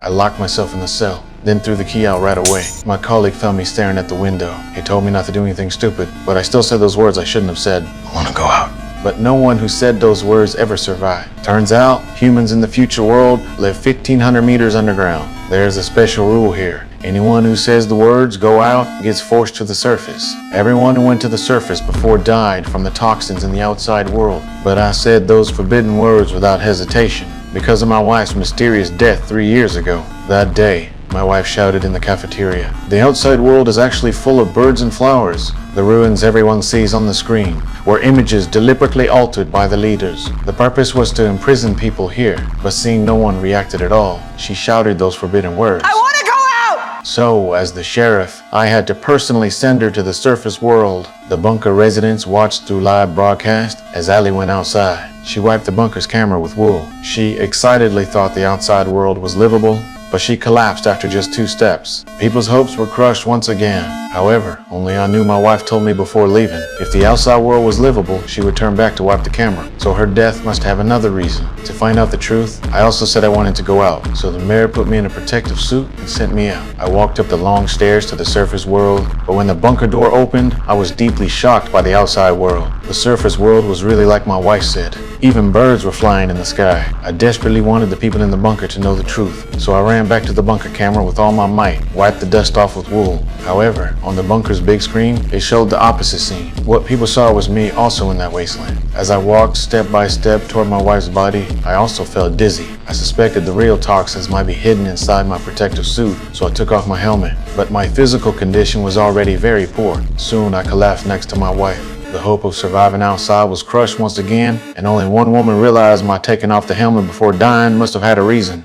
I locked myself in the cell, then threw the key out right away. My colleague found me staring at the window. He told me not to do anything stupid, but I still said those words I shouldn't have said. I want to go out. But no one who said those words ever survived. Turns out, humans in the future world live 1,500 meters underground. There's a special rule here. Anyone who says the words "go out" gets forced to the surface. Everyone who went to the surface before died from the toxins in the outside world. But I said those forbidden words without hesitation because of my wife's mysterious death 3 years ago. That day, my wife shouted in the cafeteria, "The outside world is actually full of birds and flowers. The ruins everyone sees on the screen were images deliberately altered by the leaders. The purpose was to imprison people here, but seeing no one reacted at all, she shouted those forbidden words. I want to go out!" So, as the sheriff, I had to personally send her to the surface world. The bunker residents watched through live broadcast as Allie went outside. She wiped the bunker's camera with wool. She excitedly thought the outside world was livable, but she collapsed after just 2 steps. People's hopes were crushed once again. However, only I knew my wife told me before leaving. If the outside world was livable, she would turn back to wipe the camera. So her death must have another reason. To find out the truth, I also said I wanted to go out. So the mayor put me in a protective suit and sent me out. I walked up the long stairs to the surface world, but when the bunker door opened, I was deeply shocked by the outside world. The surface world was really like my wife said. Even birds were flying in the sky. I desperately wanted the people in the bunker to know the truth, so I ran back to the bunker camera with all my might, wiped the dust off with wool. However, on the bunker's big screen, it showed the opposite scene. What people saw was me also in that wasteland. As I walked step by step toward my wife's body, I also felt dizzy. I suspected the real toxins might be hidden inside my protective suit, so I took off my helmet. But my physical condition was already very poor. Soon I collapsed next to my wife. The hope of surviving outside was crushed once again, and only one woman realized my taking off the helmet before dying must have had a reason.